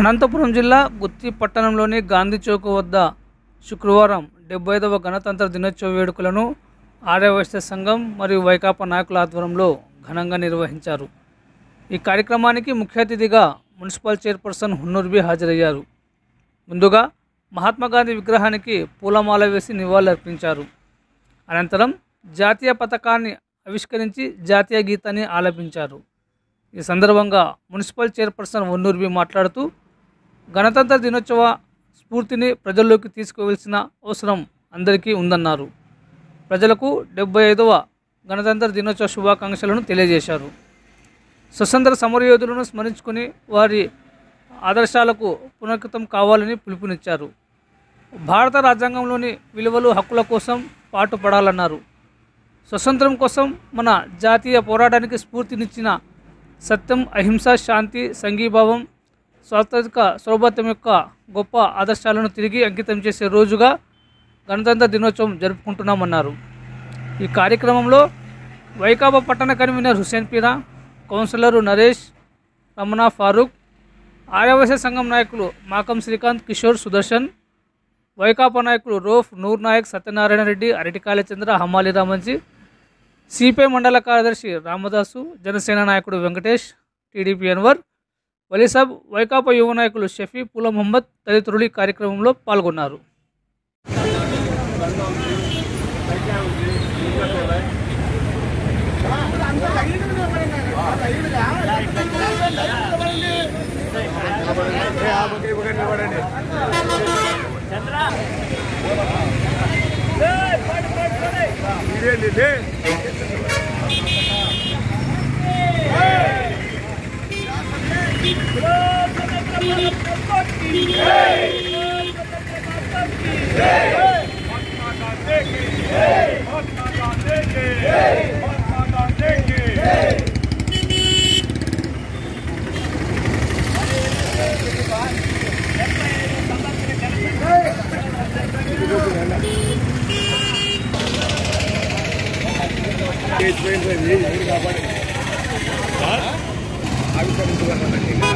అనంతపురం జిల్లా గుత్తి పట్టణంలోని గాంధీ చౌక్ వద్ద శుక్రవారం 75వ గణతంత్ర దినోత్సవ వేడుకలను ఆర్యవైశ్య సంఘం మరియు వైకాపా నాయకుల ఆధ్వర్యంలో ఘనంగా నిర్వహించారు. ఈ కార్యక్రమానికి ముఖ్య అతిథిగా మున్సిపల్ చైర్పర్సన్ హున్నూర్ బి హాజరయ్యారు. ముందుగా మహాత్మా గాంధీ విగ్రహానికి పూలమాల వేసి నివాళులర్పించారు. అనంతరం జాతీయ పతాకాన్ని ఆవిష్కరించి జాతీయ గీతాన్ని ఆలపించారు. ఈ సందర్భంగా మున్సిపల్ చైర్పర్సన్ హున్నూర్ బి మాట్లాడుతూ గణతంత్ర దినోత్సవ స్ఫూర్తిని ప్రజల్లోకి తీసుకువెళ్లాల్సిన అవసరం అందరికీ ఉందన్నారు. ప్రజలకు 75వ గణతంత్ర దినోత్సవ శుభాకాంక్షలను తెలియజేశారు. స్వతంత్ర సమరయోధులను స్మరించుకుని వారి ఆదర్శాలకు పునరావృతం కావాలని పిలుపునిచ్చారు. భారత రాజ్యాంగంలోని విలువలు హక్కుల కోసం పాటుపడాలన్నారు. స్వతంత్రం కోసం మన జాతీయ పోరాటానికి స్ఫూర్తినిచ్చిన సత్యం, అహింస, శాంతి, సంఘీభావం, స్వాతంత్రిక సౌభాగ్యం యొక్క గొప్ప ఆదర్శాలను తిరిగి అంకితం చేసే రోజుగా గణతంత్ర దినోత్సవం జరుపుకుంటున్నామన్నారు. ఈ కార్యక్రమంలో వైకాపా పట్టణ కన్వీనర్ హుసేన్ పీరా, కౌన్సిలర్ నరేష్, రమణ, ఫారూక్, ఆర్యవైశ్య సంఘం నాయకులు మాకం శ్రీకాంత్, కిషోర్, సుదర్శన్, వైకాపా నాయకులు రోఫ్, నూర్ నాయక్, సత్యనారాయణ రెడ్డి, అరటికాయల చంద్ర, హమాలి రామంజీ, సిపిఐ మండల కార్యదర్శి రామదాసు, జనసేన నాయకుడు వెంకటేష్, టీడీపీ అన్వర్, వలీసాబ్, వైకాపా యువ నాయకులు షఫీ, పూల మహమ్మద్ తదితరులు ఈ కార్యక్రమంలో పాల్గొన్నారు. ఆవిష్కరించుకున్నాను.